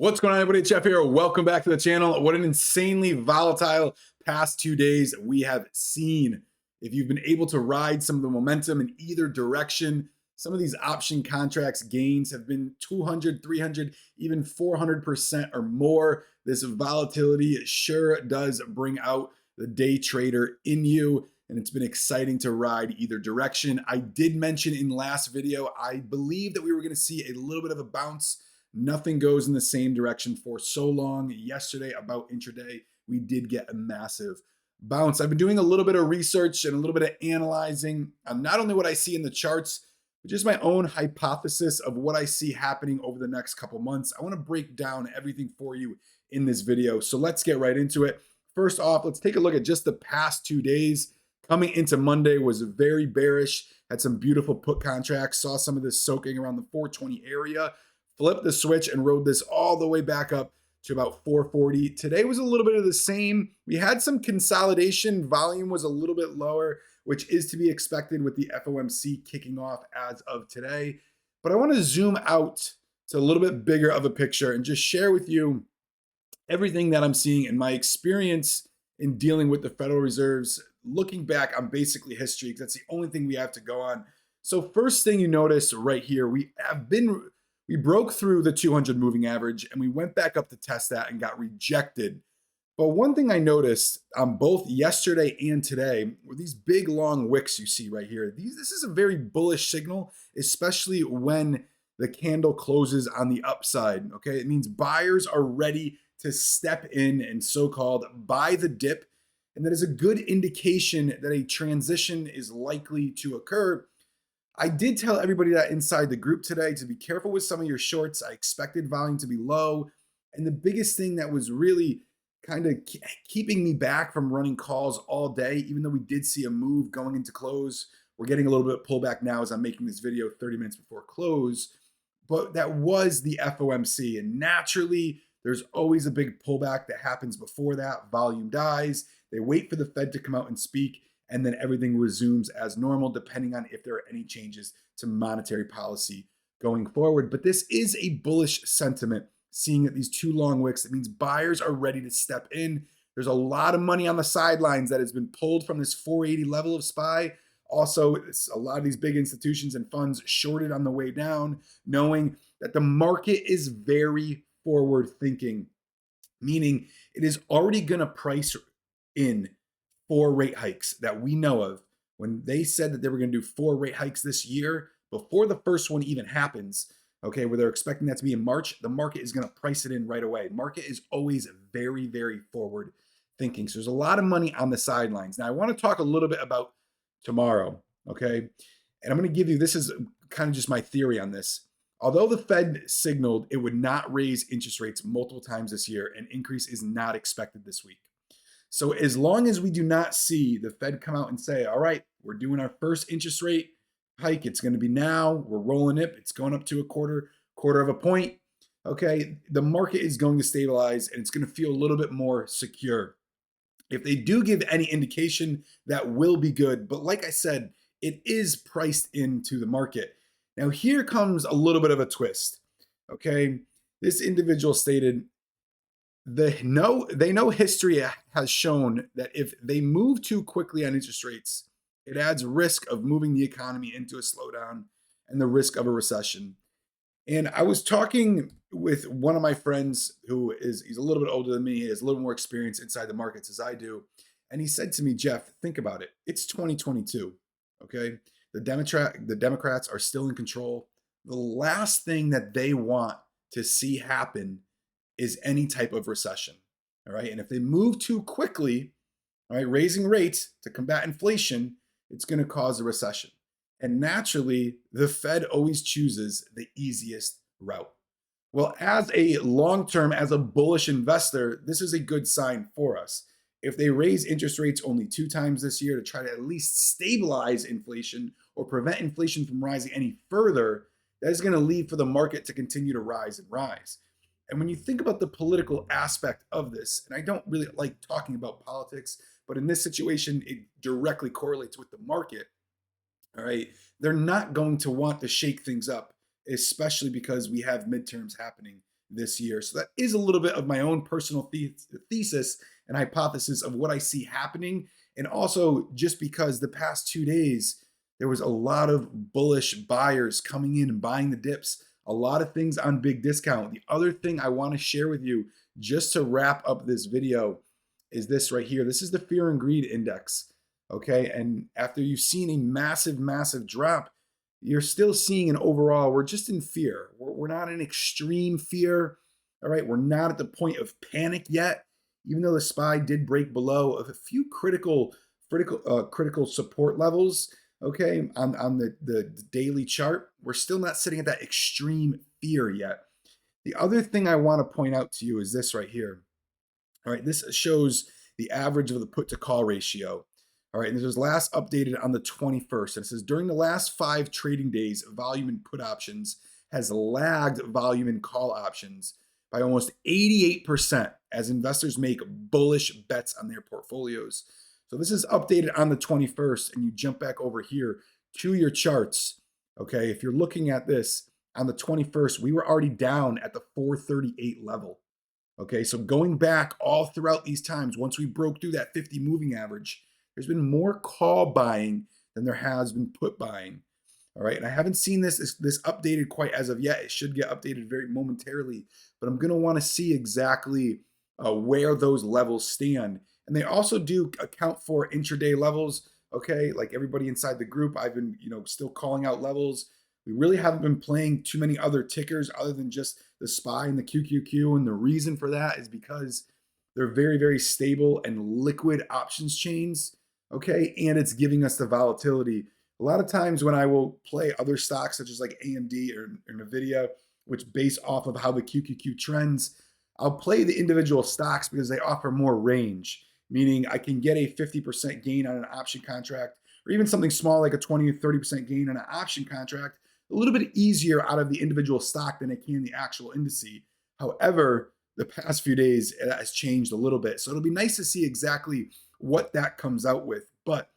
What's going on, everybody? Jeff here. Welcome back to the channel. What an insanely volatile past 2 days we have seen. If you've been able to ride some of the momentum in either direction, some of these option contracts gains have been 200, 300, even 400% or more. This volatility sure does bring out the day trader in you, and it's been exciting to ride either direction. I did mention in last video, I believe that we were going to see a little bit of a bounce. Nothing goes in the same direction for so long. Yesterday, about intraday, we did get a massive bounce. I've been doing a little bit of research and a little bit of analyzing on not only what I see in the charts, but just my own hypothesis of what I see happening over the next couple months. I want to break down everything for you in this video. So let's get right into it. First off, let's take a look at just the past 2 days. Coming into Monday was very bearish, had some beautiful put contracts, saw some of this soaking around the 420 area. Flipped the switch and rode this all the way back up to about 440. Today was a little bit of the same. We had some consolidation. Volume was a little bit lower, which is to be expected with the FOMC kicking off as of today. But I want to zoom out to a little bit bigger of a picture and just share with you everything that I'm seeing in my experience in dealing with the Federal Reserve's looking back on basically history, because that's the only thing we have to go on. So first thing you notice right here, we broke through the 200 moving average and we went back up to test that and got rejected. But one thing I noticed on both yesterday and today were these big long wicks you see right here. This is a very bullish signal, especially when the candle closes on the upside. Okay, it means buyers are ready to step in and so-called buy the dip. And that is a good indication that a transition is likely to occur. I did tell everybody that inside the group today to be careful with some of your shorts. I expected volume to be low. And the biggest thing that was really kind of keeping me back from running calls all day, even though we did see a move going into close, we're getting a little bit of pullback now as I'm making this video 30 minutes before close, but that was the FOMC. And naturally, there's always a big pullback that happens before that. Volume dies. They wait for the Fed to come out and speak, and then everything resumes as normal, depending on if there are any changes to monetary policy going forward. But this is a bullish sentiment, seeing that these two long wicks. It means buyers are ready to step in. There's a lot of money on the sidelines that has been pulled from this 480 level of SPY. Also, a lot of these big institutions and funds shorted on the way down, knowing that the market is very forward thinking, meaning it is already going to price in 4 rate hikes that we know of. When they said that they were going to do 4 rate hikes this year, before the first one even happens, okay, where they're expecting that to be in March, the market is going to price it in right away. Market is always very, very forward thinking. So there's a lot of money on the sidelines. Now, I want to talk a little bit about tomorrow, okay? And I'm going to give you, this is kind of just my theory on this. Although the Fed signaled it would not raise interest rates multiple times this year, an increase is not expected this week. So as long as we do not see the Fed come out and say, all right, we're doing our first interest rate hike, it's going to be now, we're rolling it, it's going up to a quarter of a point, okay, the market is going to stabilize and it's going to feel a little bit more secure. If they do give any indication, that will be good. But like I said, it is priced into the market. Now here comes a little bit of a twist, okay? This individual stated, they know history has shown that if they move too quickly on interest rates, it adds risk of moving the economy into a slowdown and the risk of a recession. And I was talking with one of my friends he's a little bit older than me. He has a little more experience inside the markets as I do. And he said to me, Jeff, think about it. It's 2022, okay? The Democrats are still in control. The last thing that they want to see happen is any type of recession, all right? And if they move too quickly, all right, raising rates to combat inflation, it's going to cause a recession. And naturally, the Fed always chooses the easiest route. Well, as a long-term, as a bullish investor, this is a good sign for us. If they raise interest rates only 2 times this year to try to at least stabilize inflation or prevent inflation from rising any further, that is going to lead for the market to continue to rise and rise. And when you think about the political aspect of this, and I don't really like talking about politics, but in this situation, it directly correlates with the market, all right? They're not going to want to shake things up, especially because we have midterms happening this year. So that is a little bit of my own personal thesis and hypothesis of what I see happening. And also just because the past 2 days, there was a lot of bullish buyers coming in and buying the dips, a lot of things on big discount. The other thing I want to share with you just to wrap up this video is this right here. This is the fear and greed index. Okay. And after you've seen a massive, massive drop, you're still seeing an overall, we're just in fear. We're not in extreme fear. All right. We're not at the point of panic yet, even though the SPY did break below of a few critical support levels. Okay. On the daily chart, we're still not sitting at that extreme fear yet. The other thing I want to point out to you is this right here. All right, this shows the average of the put to call ratio. All right, and this was last updated on the 21st. And it says during the last 5 trading days, volume in put options has lagged volume in call options by almost 88% as investors make bullish bets on their portfolios. So this is updated on the 21st, and you jump back over here to your charts. Okay, if you're looking at this on the 21st, we were already down at the 438 level. Okay, so going back all throughout these times, once we broke through that 50 moving average, there's been more call buying than there has been put buying. All right, and I haven't seen this updated quite as of yet. It should get updated very momentarily, but I'm going to want to see exactly where those levels stand. And they also do account for intraday levels. Okay, like everybody inside the group, I've been still calling out levels. We really haven't been playing too many other tickers other than just the SPY and the QQQ. And the reason for that is because they're very, very stable and liquid options chains. Okay. And it's giving us the volatility. A lot of times when I will play other stocks, such as like AMD or NVIDIA, which base off of how the QQQ trends, I'll play the individual stocks because they offer more range, meaning I can get a 50% gain on an option contract, or even something small like a 20 or 30% gain on an option contract a little bit easier out of the individual stock than it can the actual indice. However, the past few days, it has changed a little bit. So it'll be nice to see exactly what that comes out with. But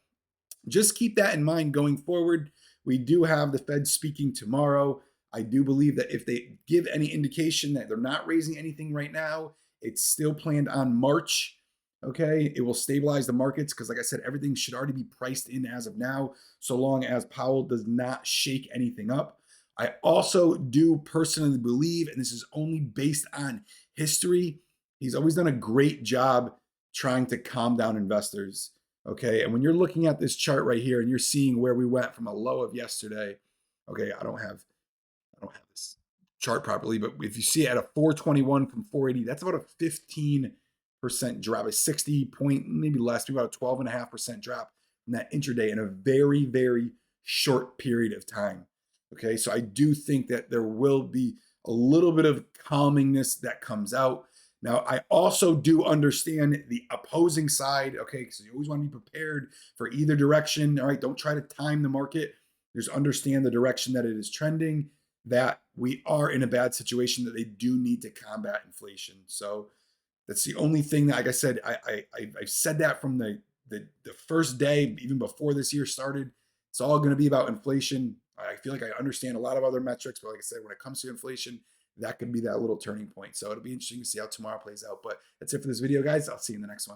just keep that in mind going forward. We do have the Fed speaking tomorrow. I do believe that if they give any indication that they're not raising anything right now, it's still planned on March. Okay, it will stabilize the markets because, like I said, everything should already be priced in as of now, so long as Powell does not shake anything up. I also do personally believe, and this is only based on history, he's always done a great job trying to calm down investors. Okay, and when you're looking at this chart right here and you're seeing where we went from a low of yesterday, okay, I don't have this chart properly, but if you see it at a 421 from 480, that's about a 15% drop, a 60 point, maybe less, maybe about a 12.5% drop from that intraday in a very, very short period of time. Okay, so I do think that there will be a little bit of calmingness that comes out. Now, I also do understand the opposing side, okay, because you always want to be prepared for either direction. All right, don't try to time the market. Just understand the direction that it is trending, that we are in a bad situation, that they do need to combat inflation. So that's the only thing that, like I said, I've said that from the first day, even before this year started. It's all going to be about inflation. I feel like I understand a lot of other metrics, but like I said, when it comes to inflation, that could be that little turning point. So it'll be interesting to see how tomorrow plays out. But that's it for this video, guys. I'll see you in the next one.